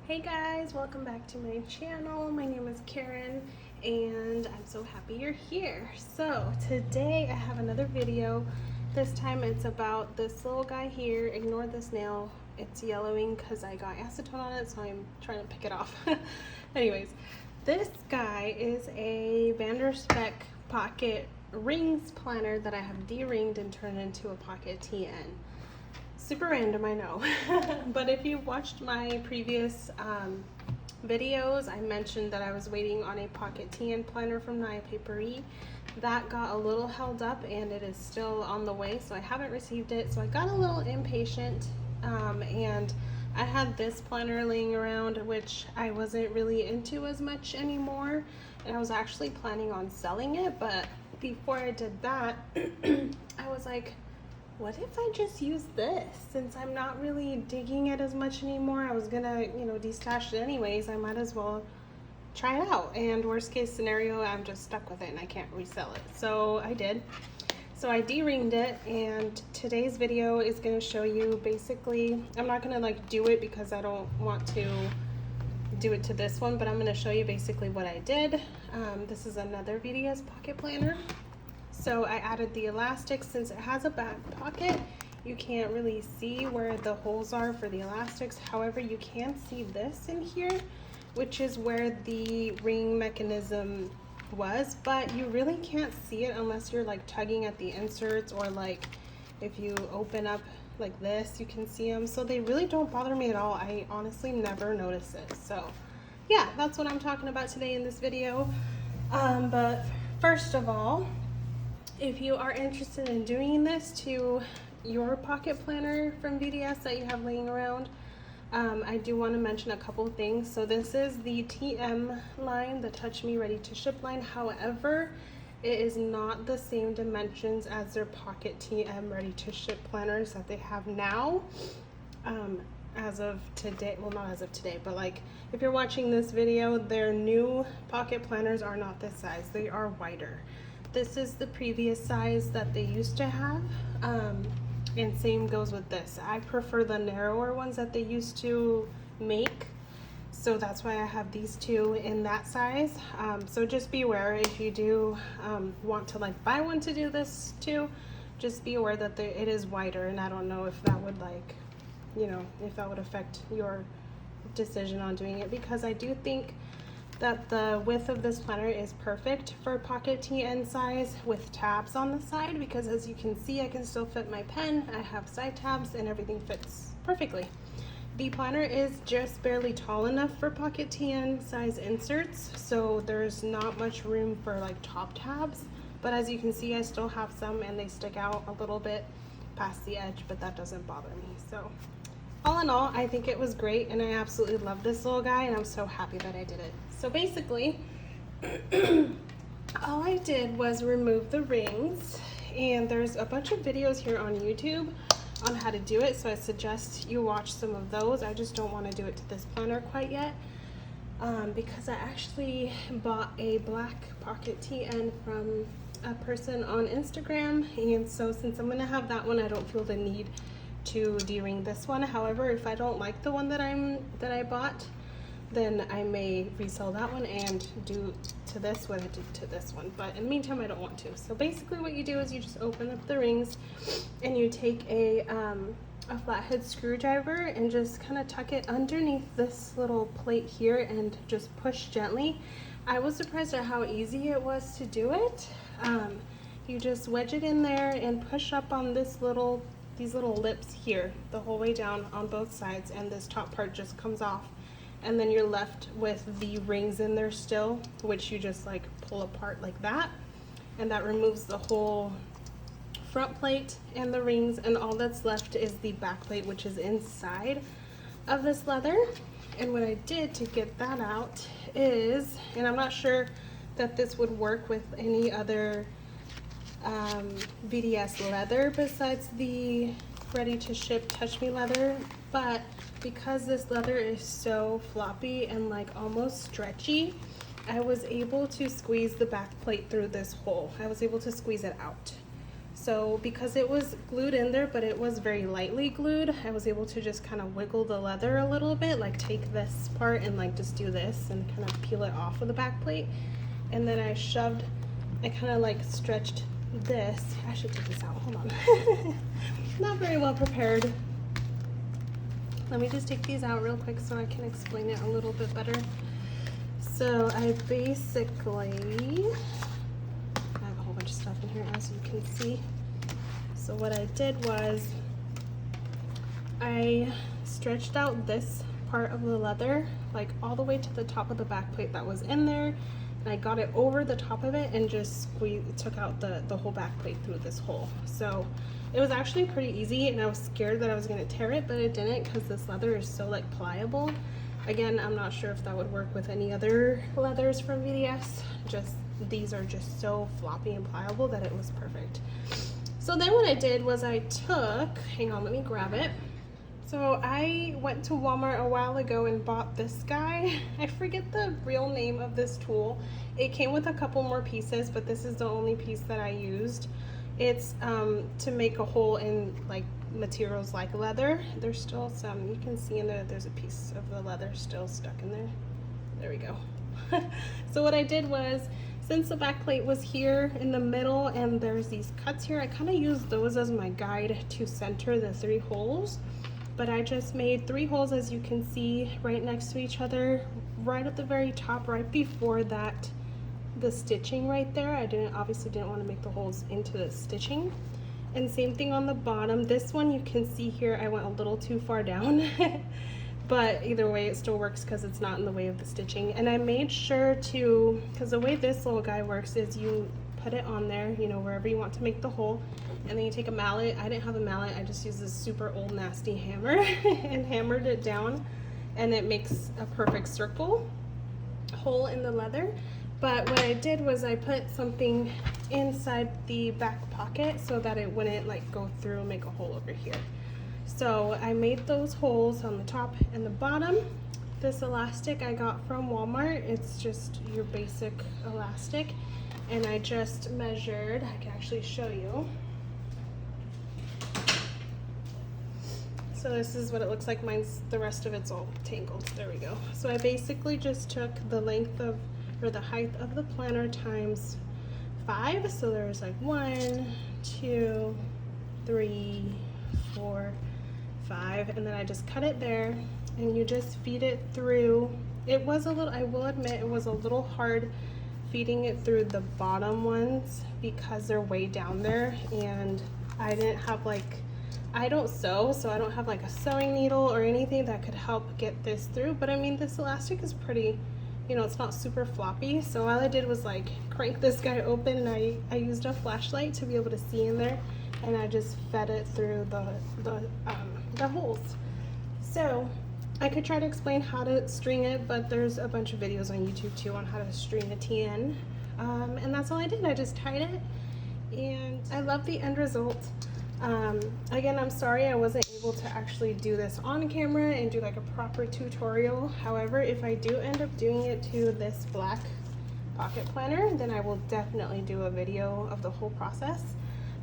Hey guys, welcome back to my channel. My name is Karen and I'm so happy you're here. So today I have another video. This time it's about this little guy here. Ignore this nail. It's yellowing because I got acetone on it, so I'm trying to pick it off. Anyways, this guy is a Spek pocket rings planner that I have de-ringed and turned into a pocket TN. Super random, I know. But if you watched my previous videos, I mentioned that I was waiting on a pocket TN planner from Naya Paperie. That got a little held up and it is still on the way, so I haven't received it. So I got a little impatient and I had this planner laying around, which I wasn't really into as much anymore. And I was actually planning on selling it, but before I did that, I was like, what if I just use this? Since I'm not really digging it as much anymore, I was gonna, destash it anyways. I might as well try it out. And worst case scenario, I'm just stuck with it and I can't resell it. So I did. So I de-ringed it, and today's video is gonna show you basically, I'm not gonna like do it because I don't want to do it to this one, but I'm gonna show you basically what I did. This is another VDS pocket planner. So I added the elastics. Since it has a back pocket, you can't really see where the holes are for the elastics. However, you can see this in here, which is where the ring mechanism was, but you really can't see it unless you're like tugging at the inserts, or like if you open up like this, you can see them. So they really don't bother me at all. I honestly never notice it. So yeah, that's what I'm talking about today in this video. But first of all, if you are interested in doing this to your pocket planner from VDS that you have laying around, I do want to mention a couple things. So this is the TM line, the Touch Me Ready to Ship line. However, it is not the same dimensions as their pocket TM Ready to Ship planners that they have now. As of today, well, not as of today, but like if you're watching this video, their new pocket planners are not this size. They are wider. This is the previous size that they used to have, and same goes with this. I prefer the narrower ones that they used to make, so that's why I have these two in that size. So just be aware if you do want to like buy one to do this too, just be aware that it is wider, and I don't know if that would like, if that would affect your decision on doing it, because I do think that the width of this planner is perfect for pocket TN size with tabs on the side, because as you can see, I can still fit my pen. I have side tabs and everything fits perfectly. The planner is just barely tall enough for pocket TN size inserts, so there's not much room for like top tabs, but as you can see, I still have some and they stick out a little bit past the edge, but that doesn't bother me. So all in all, I think it was great, and I absolutely love this little guy, and I'm so happy that I did it. So basically, all I did was remove the rings, and there's a bunch of videos here on YouTube on how to do it, so I suggest you watch some of those. I just don't want to do it to this planner quite yet, because I actually bought a black pocket TN from a person on Instagram, and so since I'm going to have that one, I don't feel the need to de-ring this one. However, if I don't like the one that I bought, then I may resell that one and do to this what I did to this one, but in the meantime I don't want to. So basically what you do is you just open up the rings and you take a flathead screwdriver and just kind of tuck it underneath this little plate here and just push gently. I was surprised at how easy it was to do it. You just wedge it in there and push up on these little lips here the whole way down on both sides, and this top part just comes off, and then you're left with the rings in there still, which you just like pull apart like that, and that removes the whole front plate and the rings, and all that's left is the back plate, which is inside of this leather. And what I did to get that out is, and I'm not sure that this would work with any other VDS leather besides the Ready to Ship Touch Me leather, but because this leather is so floppy and like almost stretchy, I was able to squeeze the back plate through this hole. I was able to squeeze it out. So because it was glued in there, but it was very lightly glued, I was able to just kind of wiggle the leather a little bit, like take this part and like just do this and kind of peel it off of the back plate. And then I kind of like stretched this. I should take this out, hold on. Not very well prepared. Let me just take these out real quick so I can explain it a little bit better. So I basically, I have a whole bunch of stuff in here as you can see. So what I did was I stretched out this part of the leather like all the way to the top of the back plate that was in there. And I got it over the top of it and just took out the whole back plate through this hole. So it was actually pretty easy, and I was scared that I was gonna tear it, but it didn't because this leather is so like pliable. Again, I'm not sure if that would work with any other leathers from VDS. Just these are just so floppy and pliable that it was perfect. So then what I did was I took, hang on, let me grab it. So I went to Walmart a while ago and bought this guy. I forget the real name of this tool. It came with a couple more pieces, but this is the only piece that I used. It's to make a hole in like materials like leather. There's still some, you can see in there, there's a piece of the leather still stuck in there. There we go. So what I did was, since the back plate was here in the middle and there's these cuts here, I kind of used those as my guide to center the 3 holes. But I just made 3 holes, as you can see, right next to each other, right at the very top, right before that, the stitching right there. I obviously didn't want to make the holes into the stitching. And same thing on the bottom. This one, you can see here, I went a little too far down. But either way, it still works because it's not in the way of the stitching. And I made sure to, because the way this little guy works is you put it on there, you know, wherever you want to make the hole, and then you take a mallet. I didn't have a mallet, I just used this super old nasty hammer and hammered it down, and it makes a perfect circle hole in the leather. But what I did was I put something inside the back pocket so that it wouldn't like go through and make a hole over here. So I made those holes on the top and the bottom. This elastic I got from Walmart. It's just your basic elastic. And I just measured, I can actually show you. So this is what it looks like. The rest of it's all tangled. There we go. So I basically just took the length of, or the height of the planner times 5. So there's like 1, 2, 3, 4, 5, and then I just cut it there, and you just feed it through. It was a little, I will admit, it was a little hard feeding it through the bottom ones because they're way down there, and I didn't have like, I don't sew, so I don't have like a sewing needle or anything that could help get this through. But I mean, this elastic is pretty, you know, it's not super floppy. So all I did was like crank this guy open, and I used a flashlight to be able to see in there, and I just fed it through the holes. So I could try to explain how to string it, but there's a bunch of videos on YouTube too on how to string a TN. And that's all I did. I just tied it, and I love the end result. Again, I'm sorry I wasn't able to actually do this on camera and do like a proper tutorial. However, if I do end up doing it to this black pocket planner, then I will definitely do a video of the whole process.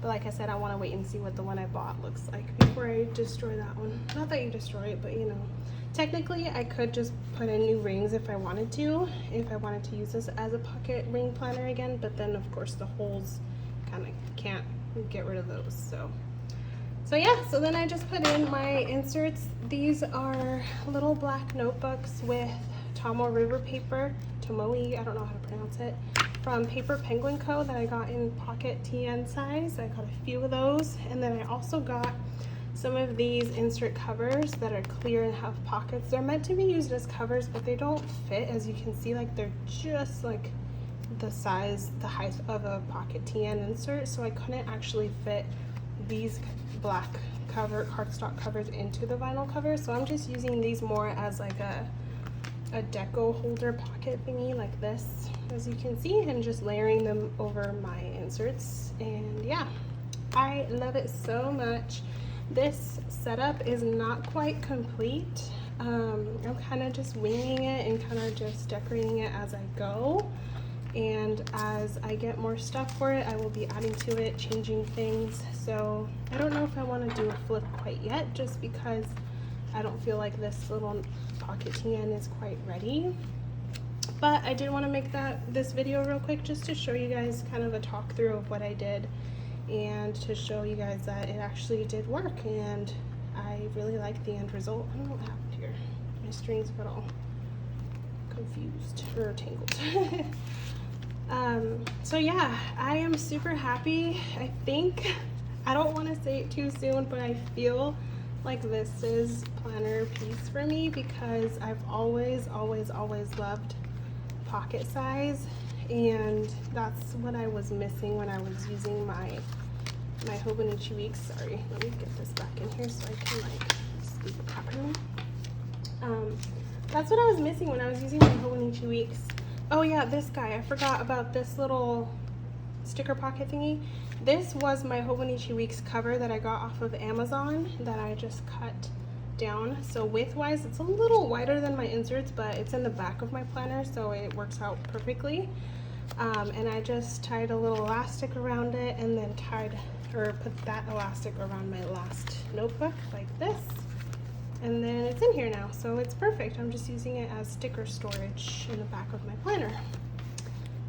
But like I said, I want to wait and see what the one I bought looks like before I destroy that one. Not that you destroy it, but you know. Technically, I could just put in new rings if I wanted to use this as a pocket ring planner again, but then of course the holes kind of can't get rid of those. So yeah, so then I just put in my inserts. These are little black notebooks with Tomoe River paper, Tomoe, I don't know how to pronounce it, from Paper Penguin Co. that I got in pocket TN size. I got a few of those, and then I also got some of these insert covers that are clear and have pockets. They're meant to be used as covers, but they don't fit. As you can see, like they're just like the size, the height of a pocket TN insert, so I couldn't actually fit these black cover cardstock covers into the vinyl cover. So I'm just using these more as like a deco holder pocket thingy like this, as you can see, and just layering them over my inserts. And yeah, I love it so much. This setup is not quite complete. I'm kind of just winging it and kind of just decorating it as I go. and as I get more stuff for it, I will be adding to it, changing things. So I don't know if I want to do a flip quite yet, just because I don't feel like this little pocket TN is quite ready. But I did want to make this video real quick just to show you guys kind of a talk through of what I did, and to show you guys that it actually did work, and I really like the end result. I don't know what happened here. My strings got all confused or tangled. So yeah, I am super happy. I don't want to say it too soon, but I feel like this is planner piece for me, because I've always loved pocket size, and that's what I was missing when I was using my Hobonichi Weeks. Sorry, let me get this back in here so I can like speak properly. That's what I was missing when I was using my Hobonichi Weeks. Oh yeah, this guy, I forgot about this little sticker pocket thingy. This was my Hobonichi Weeks cover that I got off of Amazon that I just cut down. So width wise, it's a little wider than my inserts, but it's in the back of my planner, so it works out perfectly. And I just tied a little elastic around it, and then put that elastic around my last notebook like this. And then it's in here now, so it's perfect. I'm just using it as sticker storage in the back of my planner.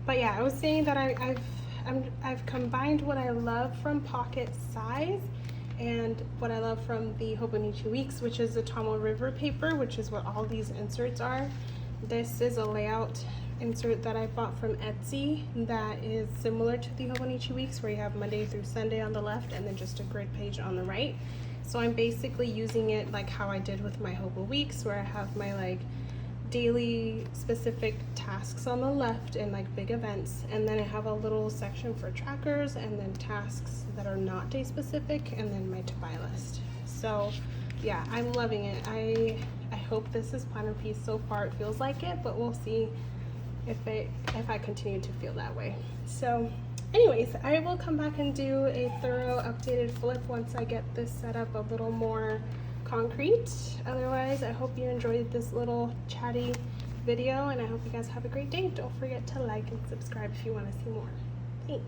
But yeah, I was saying that I've combined what I love from pocket size and what I love from the Hobonichi Weeks, which is the Tomoe River paper, which is what all these inserts are. This is a layout insert that I bought from Etsy that is similar to the Hobonichi Weeks, where you have Monday through Sunday on the left and then just a grid page on the right. So I'm basically using it like how I did with my Hobo Weeks, where I have my like daily specific tasks on the left and like big events, and then I have a little section for trackers, and then tasks that are not day specific, and then my to-buy list. So yeah, I'm loving it. I hope this is planner piece. So far it feels like it, but we'll see if I continue to feel that way. So anyways, I will come back and do a thorough updated flip once I get this set up a little more concrete. Otherwise, I hope you enjoyed this little chatty video, and I hope you guys have a great day. Don't forget to like and subscribe if you want to see more. Thanks.